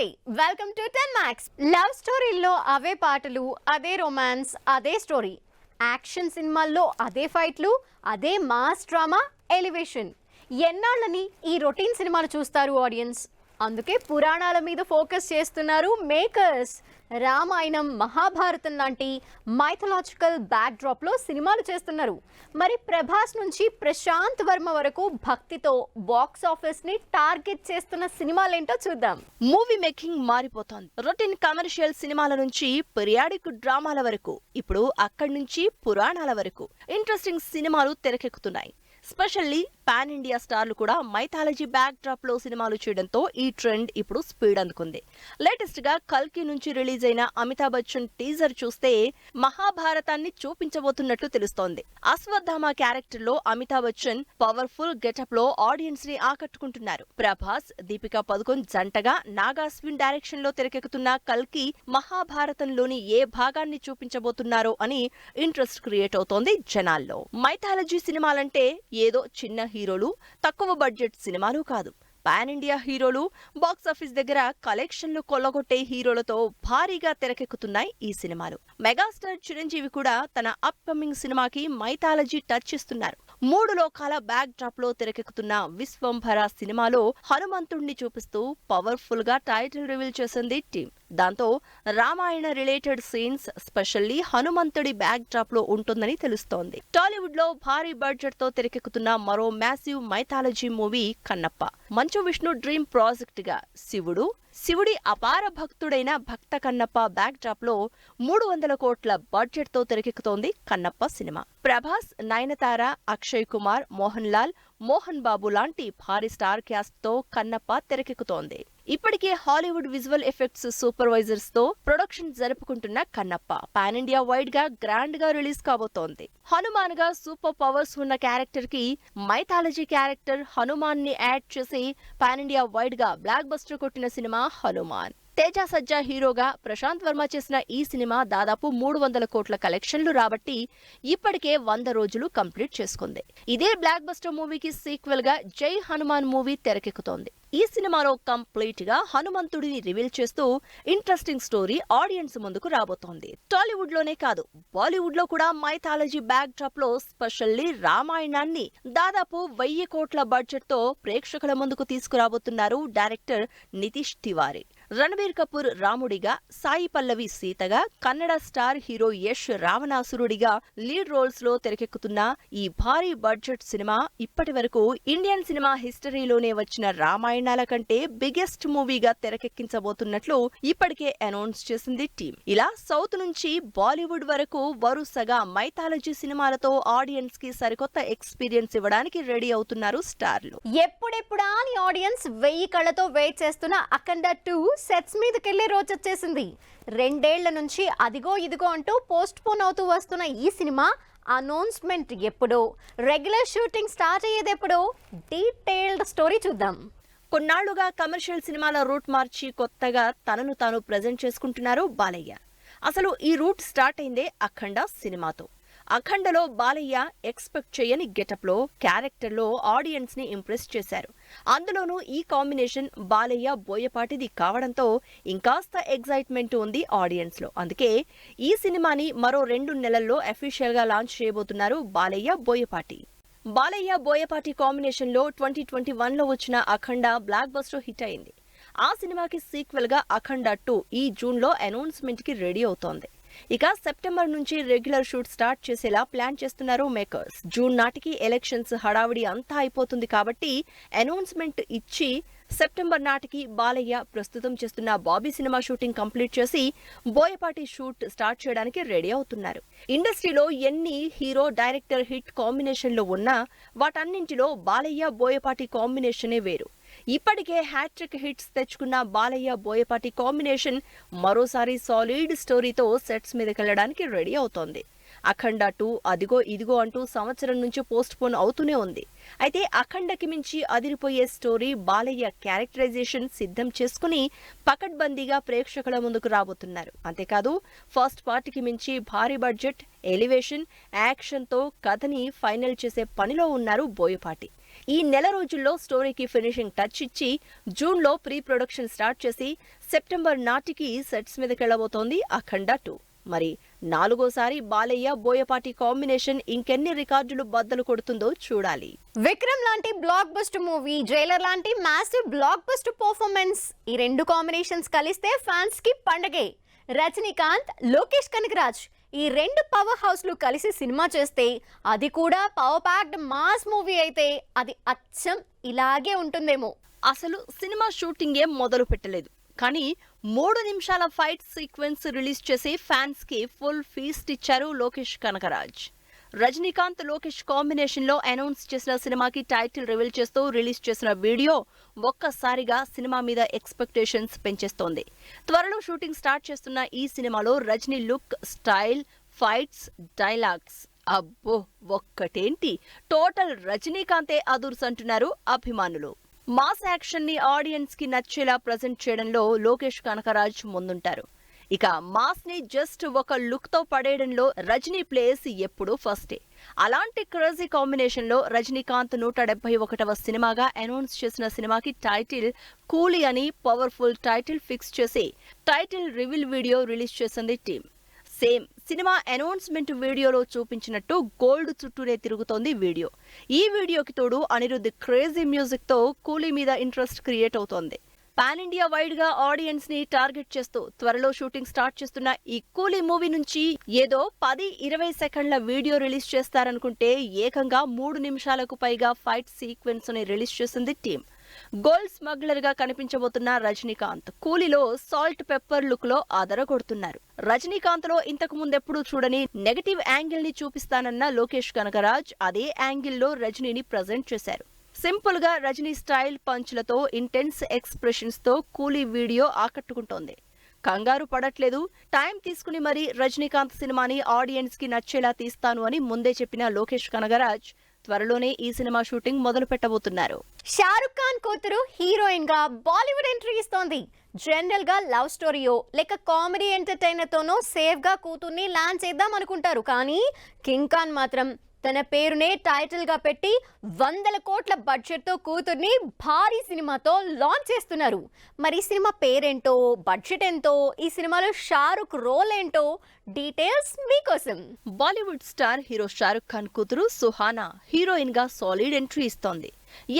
నమస్తే welcome to 10 max. Love స్టోరీల్లో అవే పాటలు, అదే రొమాన్స్, అదే స్టోరీ. యాక్షన్ సినిమాల్లో అదే ఫైట్లు, అదే మాస్ డ్రామా, ఎలివేషన్. ఎన్నాళ్ళని ఈ రొటీన్ సినిమాలు చూస్తారు ఆడియన్స్. అందుకే పురాణాల మీద ఫోకస్ చేస్తున్నారు మేకర్స్. రామాయణం, మహాభారతం లాంటి మైథలాజికల్ బ్యాక్ డ్రాప్ లో సినిమాలు చేస్తున్నారు. మరి ప్రభాస్ నుంచి ప్రశాంత్ వర్మ వరకు భక్తితో బాక్స్ ఆఫీస్ ని టార్గెట్ చేస్తున్న సినిమాలేంటో చూద్దాం. మూవీ మేకింగ్ మారిపోతోంది. రొటీన్ కమర్షియల్ సినిమాల నుంచి పీరియాడిక్ డ్రామాల వరకు, ఇప్పుడు అక్కడి నుంచి పురాణాల వరకు ఇంట్రెస్టింగ్ సినిమాలు తెరకెక్కుతున్నాయి. స్పెషల్లీ పాన్ ఇండియా స్టార్లు కూడా మైథాలజీ బ్యాక్ డ్రాప్ లో సినిమాలు చేయడంతో ఈ ట్రెండ్ ఇప్పుడు స్పీడ్ అందుకుంది. లేటెస్ట్ గా కల్కి నుంచి రిలీజ్ అయిన అమితాబ్ బచ్చన్ టీజర్ చూస్తే మహాభారతాన్ని చూపించబోతున్నట్లు తెలుస్తోంది. అశ్వత్థామ క్యారెక్టర్ లో అమితాబ్ బచ్చన్ పవర్ఫుల్ గెటప్ లో ఆడియన్స్ ని ఆకట్టుకుంటున్నారు. ప్రభాస్, దీపికా పదుకొన్ జంటగా నాగా అశ్విన్ డైరెక్షన్ లో తెరకెక్కుతున్న కల్కి మహాభారతంలోని ఏ భాగాన్ని చూపించబోతున్నారో అని ఇంట్రెస్ట్ క్రియేట్ అవుతోంది జనాల్లో. మైథాలజీ సినిమాలంటే ఏదో చిన్న హీరోలు, తక్కువ బడ్జెట్ సినిమాలు కాదు. పాన్ ఇండియా హీరోలు, బాక్సాఫీస్ దగ్గర కలెక్షన్లు కొల్లగొట్టే హీరోలతో భారీగా తెరకెక్కుతున్నాయి ఈ సినిమాలు. మెగాస్టార్ చిరంజీవి కూడా తన అప్కమింగ్ సినిమాకి మైథాలజీ టచ్ ఇస్తున్నారు. 3 లోకాల బ్యాక్ డ్రాప్ లో తెరకెక్కుతున్న విశ్వంభర సినిమాలో హనుమంతుడిని చూపిస్తూ పవర్ఫుల్ గా టైటిల్ రివీల్ చేసింది టీం. దాంతో రామాయణ రిలేటెడ్ సీన్స్ స్పెషల్లీ హనుమంతుడి బ్యాక్ డ్రాప్ లో ఉంటుందని తెలుస్తోంది. టాలీవుడ్ లో భారీ బడ్జెట్ తో తెరకెక్కుతున్న మరో massive mythology movie Kannappa. Manchu Vishnu dream project గా శివుడి అపార భక్తుడైన భక్త కన్నప్ప బ్యాక్ డ్రాప్ లో 300 కోట్ల బడ్జెట్ తో తెరకెక్కుతోంది కన్నప్ప సినిమా. ప్రభాస్, నయనతార, అక్షయ్ కుమార్, మోహన్ లాల్, మోహన్ బాబు లాంటి భారీ స్టార్ క్యాస్ట్ తో కన్నప్ప తెరకెక్కుతోంది. ఇప్పటికే హాలీవుడ్ విజువల్ ఎఫెక్ట్స్ సూపర్వైజర్స్ తో ప్రొడక్షన్ జరుపుకుంటున్న కన్నప్ప పాన్ ఇండియా వైడ్ గా గ్రాండ్ గా రిలీజ్ కాబోతోంది. హనుమాన్ గా సూపర్ పవర్స్ ఉన్న క్యారెక్టర్ కి మైథాలజీ క్యారెక్టర్ హనుమాన్ ని యాడ్ చేసి పాన్ ఇండియా వైడ్ గా బ్లాక్ బస్టర్ కొట్టిన సినిమా హనుమాన్. తేజ సజ్జా హీరోగా ప్రశాంత్ వర్మ చేసిన ఈ సినిమా దాదాపు 300 కోట్ల కలెక్షన్లు రాబట్టి ఇప్పటికే 100 రోజులు కంప్లీట్ చేసుకుంది. ఇదే బ్లాక్ బస్టర్ మూవీకి సీక్వెల్ గా జై హనుమాన్ మూవీ తెరకెక్కుతోంది. ఈ సినిమాలో కంప్లీట్ గా హనుమంతుడిని రివీల్ చేస్తూ ఇంట్రెస్టింగ్ స్టోరీ ఆడియన్స్ ముందుకు రాబోతోంది. టాలీవుడ్ లోనే కాదు, బాలీవుడ్ లో కూడా మైథాలజీ బ్యాక్ డ్రాప్ లో స్పెషల్లీ రామాయణాన్ని దాదాపు 1000 కోట్ల బడ్జెట్ తో ప్రేక్షకుల ముందుకు తీసుకురాబోతున్నారు డైరెక్టర్ నితీష్ తివారీ. రణబీర్ కపూర్ రాముడిగా, సాయి పల్లవి సీతగా, కన్నడ స్టార్ హీరో యష్ రావణాసురుడిగా లీడ్ రోల్స్ లో తెరకెక్కుతున్న ఈ భారీ బడ్జెట్ సినిమా ఇప్పటి వరకు ఇండియన్ సినిమా హిస్టరీలోనే వచ్చిన రామాయణాల కంటే బిగ్గెస్ట్ మూవీగా తెరకెక్కించబోతున్నట్లు ఇప్పటికే అనౌన్స్ చేసింది టీం. ఇలా సౌత్ నుంచి బాలీవుడ్ వరకు వరుసగా మైథాలజీ సినిమాలతో ఆడియన్స్ కి సరికొత్త ఎక్స్పీరియన్స్ ఇవ్వడానికి రెడీ అవుతున్నారు స్టార్లు. ఎప్పుడెప్పుడా అని ఆడియన్స్ 1000 కళ్ళతో వెయిట్ చేస్తున్న అఖండ 2 సెట్స్ మీదకెళ్లే రోజు వచ్చేసింది. 2 ఏళ్ల నుంచి అదిగో ఇదిగో అంటూ పోస్ట్ పోన్ అవుతూ వస్తున్న ఈ సినిమా అనౌన్స్మెంట్ ఎప్పుడో, రెగ్యులర్ షూటింగ్ స్టార్ట్ అయ్యేదెప్పుడో, డీటెయిల్డ్ స్టోరీ చూద్దాం. కొన్నాళ్లుగా కమర్షియల్ సినిమాల రూట్ మార్చి కొత్తగా తనను తాను ప్రెజెంట్ చేసుకుంటున్నారు బాలయ్య. అసలు ఈ రూట్ స్టార్ట్ అయిందే అఖండ సినిమాతో. అఖండలో బాలయ్య ఎక్స్పెక్ట్ చేయని గెటప్ లో, క్యారెక్టర్ లో ఆడియన్స్ ని ఇంప్రెస్ చేశారు. అందులోనూ ఈ కాంబినేషన్ బాలయ్య బోయపాటిది కావడంతో ఇంకాస్త ఎగ్జైట్మెంట్ ఉంది ఆడియన్స్ లో. అందుకే ఈ సినిమాని మరో 2 నెలల్లో అఫీషియల్ గా లాంచ్ చేయబోతున్నారు బాలయ్య బోయపాటి. బాలయ్య బోయపాటి కాంబినేషన్ లో 2021 లో వచ్చిన అఖండ బ్లాక్ బస్టర్ హిట్ అయింది. ఆ సినిమాకి సీక్వెల్ గా అఖండ 2 ఈ జూన్ లో అనౌన్స్మెంట్ కి రెడీ అవుతోంది. ఇక సెప్టెంబర్ నుంచి రెగ్యులర్ షూట్ స్టార్ట్ చేసేలా ప్లాన్ చేస్తున్నారు మేకర్స్. జూన్ నాటికి ఎలక్షన్స్ హడావిడి అంతా అయిపోతుంది కాబట్టి అనౌన్స్మెంట్ ఇచ్చి సెప్టెంబర్ నాటికి బాలయ్య ప్రస్తుతం చేస్తున్న బాబీ సినిమా షూటింగ్ కంప్లీట్ చేసి బోయపాటి షూట్ స్టార్ట్ చేయడానికి రెడీ అవుతున్నారు. ఇండస్ట్రీలో ఎన్ని హీరో డైరెక్టర్ హిట్ కాంబినేషన్లు ఉన్నా వాటన్నింటిలో బాలయ్య బోయపాటి కాంబినేషనే వేరు. ఇప్పటికే హ్యాట్రిక్ హిట్స్ తెచ్చుకున్న బాలయ్య బోయపాటి కాంబినేషన్ మరోసారి సాలిడ్ స్టోరీతో సెట్స్ మీదకెళ్లడానికి రెడీ అవుతోంది. అఖండ 2 అదిగో ఇదిగో అంటూ సంవత్సరం నుంచి పోస్ట్ పోన్ అవుతూనే ఉంది. అయితే అఖండకి మించి అదిరిపోయే స్టోరీ, బాలయ్య క్యారెక్టరైజేషన్ సిద్ధం చేసుకుని పకడ్బందీగా ప్రేక్షకుల ముందుకు రాబోతున్నారు. అంతేకాదు ఫస్ట్ పార్ట్కి మించి భారీ బడ్జెట్, ఎలివేషన్, యాక్షన్తో కథని ఫైనల్ చేసే పనిలో ఉన్నారు బోయపాటి. ఈ నెల రోజుల్లో స్టోరీకి ఫినిషింగ్ టచ్ ఇచ్చి జూన్లో ప్రీ ప్రొడక్షన్ స్టార్ట్ చేసి సెప్టెంబర్ నాటికి సెట్స్ మీదకెళ్లబోతోంది అఖండ 2. మరి 4వసారి బాలయ్య బోయపాటి కాంబినేషన్ ఇంకెన్ని రికార్డులు బద్దలు కొడుతుందో చూడాలి. విక్రమ్ లాంటి బ్లాక్ బస్టర్ మూవీ, జైలర్ లాంటి మాసివ్ బ్లాక్ బస్టర్ పర్ఫార్మెన్స్, ఈ రెండు కాంబినేషన్స్ కలిస్తే ఫ్యాన్స్ కి పండగే. రజనీకాంత్, లోకేష్ కనగరాజ్ ఈ రెండు పవర్ హౌస్లు కలిసి సినిమా చేస్తే, అది కూడా పవర్ ప్యాక్డ్ మాస్ మూవీ అయితే అది అచ్చం ఇలాగే ఉంటుందేమో. అసలు సినిమా షూటింగే మొదలు పెట్టలేదు, కానీ 3 నిమిషాల ఫైట్ సీక్వెన్స్ రిలీజ్ చేసి ఫ్యాన్స్ కి ఫుల్ ఫీస్ట్ ఇచ్చారు లోకేష్ కనగరాజ్. రజనీకాంత్, లోకేష్ కాంబినేషన్ లో అనౌన్స్ చేసిన సినిమాకి టైటిల్ రివీల్ చేస్తూ రిలీజ్ చేసిన వీడియో ఒక్కసారిగా సినిమా మీద ఎక్స్పెక్టేషన్స్ పెంచేస్తోంది. త్వరలో షూటింగ్ స్టార్ట్ చేస్తున్న ఈ సినిమాలో Rajini look, style, fights, dialogues అబ్బో ఒక్కటేంటి, టోటల్ రజనీకాంతే అదుర్స్ అంటున్నారు అభిమానులు. మాస్ యాక్షన్ ని ఆడియన్స్ కి నచ్చేలా ప్రజెంట్ చేయడంలో లోకేష్ కనగరాజ్ ముందుంటారు. ఇక మాస్ ని జస్ట్ ఒక లుక్ తో పడేయడంలో రజనీ ప్లేస్ ఎప్పుడూ ఫస్టే. అలాంటి క్రేజీ కాంబినేషన్ లో రజనీకాంత్ 171వ సినిమాగా అనౌన్స్ చేసిన సినిమాకి టైటిల్ కూలీ అని పవర్ఫుల్ టైటిల్ ఫిక్స్ చేసి టైటిల్ రివీల్ వీడియో రిలీజ్ చేసింది టీమ్. సేమ్ సినిమా అనౌన్స్మెంట్ వీడియోలో చూపించినట్టు గోల్డ్ చుట్టూనే తిరుగుతోంది వీడియో. ఈ వీడియోకి తోడు అనిరుద్ధ్ క్రేజీ మ్యూజిక్ తో కూలీ మీద ఇంట్రెస్ట్ క్రియేట్ అవుతోంది. పాన్ ఇండియా వైడ్ గా ఆడియన్స్ ని టార్గెట్ చేస్తూ త్వరలో షూటింగ్ స్టార్ట్ చేస్తున్న ఈ కూలీ మూవీ నుంచి ఏదో 10-20 సెకండ్ల వీడియో రిలీజ్ చేస్తారనుకుంటే ఏకంగా 3 నిమిషాలకు పైగా ఫైట్ సీక్వెన్స్ ని రిలీజ్ చేసింది టీమ్. గోల్డ్ స్మగ్లర్ గా కనిపించబోతున్న రజనీకాంత్ కూలీలో సాల్ట్ పెప్పర్ లుక్ లో అదరగొడుతున్నారు. రజనీకాంత్ లో ఇంతకు ముందెప్పుడూ చూడని నెగటివ్ యాంగిల్ ని చూపిస్తానన్న లోకేష్ కనగరాజ్ అదే యాంగిల్ లో రజనీని ప్రజెంట్ చేశారు. సింపుల్ గా రజనీ స్టైల్ పంచ్లతో, ఇంటెన్స్ ఎక్స్ప్రెషన్స్ తో కూలీ వీడియో ఆకట్టుకుంటోంది. కంగారు పడట్లేదు, టైం తీసుకుని మరీ రజనీకాంత్ సినిమాని ఆడియన్స్ కి నచ్చేలా తీస్తాను అని ముందే చెప్పిన లోకేష్ కనగరాజ్ త్వరలోనే ఈ సినిమా షూటింగ్ మొదలు పెట్టబోతున్నారు. షారుఖ్ ఖాన్ కూతురు హీరోయిన్ గా బాలీవుడ్ ఎంట్రీ ఇస్తోంది. జనరల్ గా లవ్ స్టోరీయో లేక కామెడీ ఎంటర్టైనర్ తోనో సేఫ్ గా కూతుర్ని ల్యాండ్ చేద్దాం అనుకుంటారు, కానీ కింగ్ ఖాన్ మాత్రం తన పేరునే టైటిల్ గా పెట్టి 100 కోట్ల బడ్జెట్ తో కూతుర్ని భారీ సినిమాతో లాంచ్ చేస్తున్నారు. మరి ఈ సినిమా పేరేంటో, బడ్జెట్ ఎంతో, ఈ సినిమాలో షారుఖ్ రోల్ ఏంటో డీటెయిల్స్ మీకోసం. బాలీవుడ్ స్టార్ హీరో షారుఖ్ ఖాన్ కూతురు సుహానా హీరోయిన్ గా సాలిడ్ ఎంట్రీ ఇస్తోంది.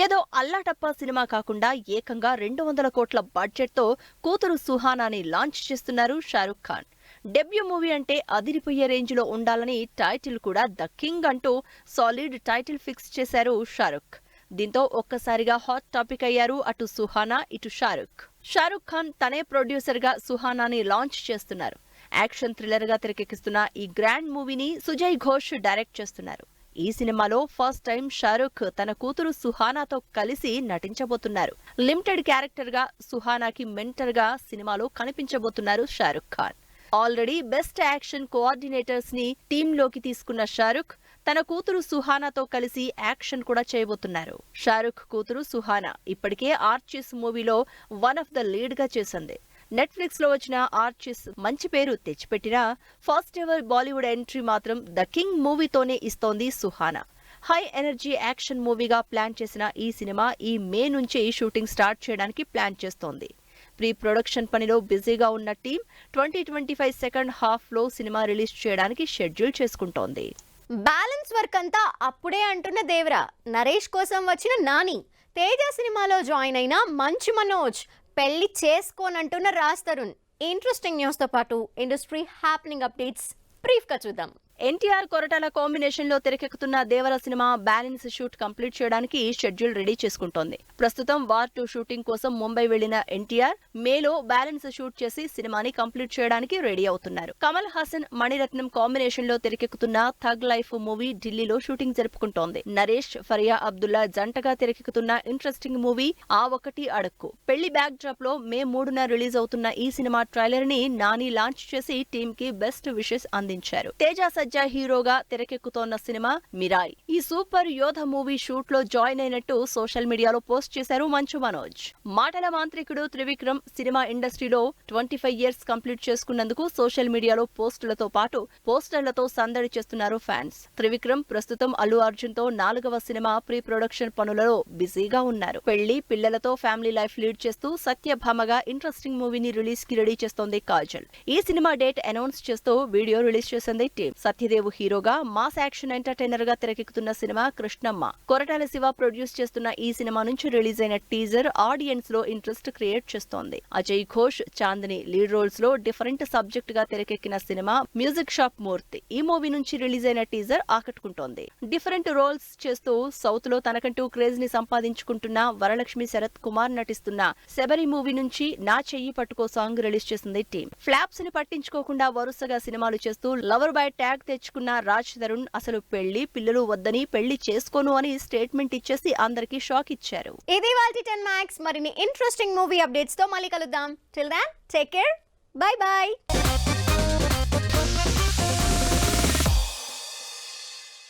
ఏదో అల్లాటప్పా సినిమా కాకుండా ఏకంగా 200 కోట్ల బడ్జెట్ తో కూతురు సుహానాని లాంచ్ చేస్తున్నారు షారుఖ్ ఖాన్. డెబ్యూ మూవీ అంటే అదిరిపోయే రేంజ్ లో ఉండాలని టైటిల్ కూడా ద కింగ్ అంటూ సాలిడ్ టైటిల్ ఫిక్స్ చేశారు షారుఖ్. దీంతో ఒక్కసారిగా హాట్ టాపిక్ అయ్యారు అటు సుహానా, ఇటు షారుఖ్. షారుఖ్ ఖాన్ తనే ప్రొడ్యూసర్ గా సుహానాని లాంచ్ చేస్తున్నారు. యాక్షన్ థ్రిల్లర్ గా తెరకెక్కిస్తున్న ఈ గ్రాండ్ మూవీని సుజయ్ ఘోష్ డైరెక్ట్ చేస్తున్నారు. ఈ సినిమాలో ఫస్ట్ టైం షారుఖ్ తన కూతురు సుహానాతో కలిసి నటించబోతున్నారు. లిమిటెడ్ క్యారెక్టర్ గా సుహానాకి మెంటర్ గా సినిమాలో కనిపించబోతున్నారు Shahrukh Khan. Already best action coordinators ని టీమ్ లోకి తీసుకున్న షారుఖ్ తన కూతురు సుహానాతో కలిసి యాక్షన్ కూడా చేయబోతున్నారు. షారుఖ్ కూతురు సుహానా ఇప్పటికే ఆర్చిస్ మూవీలో వన్ ఆఫ్ ద లీడ్ గా చేసింది. నెట్ఫ్లిక్స్ లో వచ్చిన ఆర్చిస్ మంచి పేరు తెచ్చిపెట్టినా ఫస్ట్ ఎవర్ బాలీవుడ్ ఎంట్రీ మాత్రం ద కింగ్ మూవీతోనే ఇస్తోంది సుహానా. హై ఎనర్జీ యాక్షన్ మూవీగా ప్లాన్ చేసిన ఈ సినిమా ఈ మే నుంచి షూటింగ్ స్టార్ట్ చేయడానికి ప్లాన్ చేస్తోంది. ప్రీ ప్రొడక్షన్ పనిలో బిజీగా ఉన్న టీం 2025 సెకండ్ హాఫ్ లో సినిమా రిలీజ్ చేయడానికి షెడ్యూల్ చేసుకుంటోంది. బ్యాలెన్స్ వర్క్ అంతా అప్పుడే అంటున్న దేవరా, నరేష్ కోసం వచ్చిన నాని, తేజ సినిమాలో జాయిన్ అయిన మంచు మనోజ్, పెళ్లి చేసుకోనంటున్న రాజ్ తరుణ్. ఇంట్రెస్టింగ్ న్యూస్ తో పాటు ఇండస్ట్రీ హ్యాపెనింగ్ అప్డేట్స్ బ్రీఫ్ గా చూద్దాం. ఎన్టీఆర్ కొరటాల కాంబినేషన్ లో తెరకెక్కుతున్న దేవర సినిమా బ్యాలెన్స్ షూట్ కంప్లీట్ చేయడానికి షెడ్యూల్ రెడీ చేసుకుంటోంది. ప్రస్తుతం వార్ 2 షూటింగ్ కోసం ముంబై వెళ్లిన ఎన్టీఆర్ మేలో బ్యాలెన్స్ షూట్ చేసి సినిమాని కంప్లీట్ చేయడానికి రెడీ అవుతున్నారు. కమల్ హాసన్, మణిరత్నం కాంబినేషన్ లో తెరకెక్కుతున్న థగ్ లైఫ్ మూవీ ఢిల్లీలో షూటింగ్ జరుపుకుంటోంది. నరేష్, ఫరియా అబ్దుల్లా జంటగా తెరకెక్కుతున్న ఇంట్రెస్టింగ్ మూవీ ఆ ఒకటి అడక్కు. పెళ్లి బ్యాక్ డ్రాప్ లో మే 3న రిలీజ్ అవుతున్న ఈ సినిమా ట్రైలర్ ని నాని లాంచ్ చేసి టీమ్ కి బెస్ట్ విషెస్ అందించారు. తేజ సజ్జా హీరోగా తెరకెక్కుతోన్న సినిమా మిరాయి. ఈ సూపర్ యోధ మూవీ షూట్ లో జాయిన్ అయినట్టు సోషల్ మీడియాలో పోస్ట్ చేశారు మంచు మనోజ్. మాటల మాంత్రికుడు త్రివిక్రమ్ సినిమా ఇండస్ట్రీలో 25 ఇయర్స్ కంప్లీట్ చేసుకున్నందుకు సోషల్ మీడియాలో పోస్టులతో పాటు పోస్టర్లతో సందడి చేస్తున్నారు ఫ్యాన్స్. త్రివిక్రమ్ ప్రస్తుతం అల్లు అర్జున్ తో 4వ సినిమా ప్రీ ప్రొడక్షన్ పనులలో బిజీగా ఉన్నారు. పెళ్లి పిల్లలతో ఫ్యామిలీ లైఫ్ లీడ్ చేస్తూ సత్యభామగా ఇంట్రెస్టింగ్ మూవీని రిలీజ్ కి రెడీ చేస్తోంది కాజల్. ఈ సినిమా డేట్ అనౌన్స్ చేస్తూ వీడియో రిలీజ్ చేసింది టీమ్. సత్యదేవ్ హీరోగా మాస్ యాక్షన్ ఎంటర్టైనర్ గా తెరకెక్కుతున్న సినిమా కృష్ణమ్మ. కొరటాల శివ ప్రొడ్యూస్ చేస్తున్న ఈ సినిమా నుంచి రిలీజ్ అయిన టీజర్ ఆడియన్స్ లో ఇంట్రెస్ట్ క్రియేట్ చేస్తోంది. అజయ్ ఘోష్, చాందిని లీడ్ రోల్స్ లో డిఫరెంట్ సబ్జెక్ట్ గా తెరకెక్కిన సినిమా మ్యూజిక్ షాప్ మూర్తి. ఈ మూవీ నుంచి రిలీజ్ అయిన టీజర్ ఆకట్టుకుంటోంది. డిఫరెంట్ రోల్స్ చేస్తూ సౌత్ లో తనకంటూ క్రేజ్ ని సంపాదించుకుంటున్న వరలక్ష్మి శరత్ కుమార్ నటిస్తున్న శబరి మూవీ నుంచి నా చెయ్యి పట్టుకో సాంగ్ రిలీజ్ చేసింది టీమ్. ఫ్లాప్స్ ని పట్టించుకోకుండా వరుసగా సినిమాలు చేస్తూ లవర్ బాయ్ ట్యాగ్ తెచ్చుకున్న రాజ్ తరుణ్ అసలు పెళ్లి పిల్లలు వద్దని పెళ్లి చేసుకోను అని స్టేట్మెంట్ ఇచ్చేసి అందరికీ షాక్ ఇచ్చారు. ఇది వాల్టి 10 మ్యాక్స్. మరిన్ని ఇంట్రెస్టింగ్ మూవీ అప్డేట్స్ తో మళ్ళీ కలుద్దాం. Till then take care. Bye by.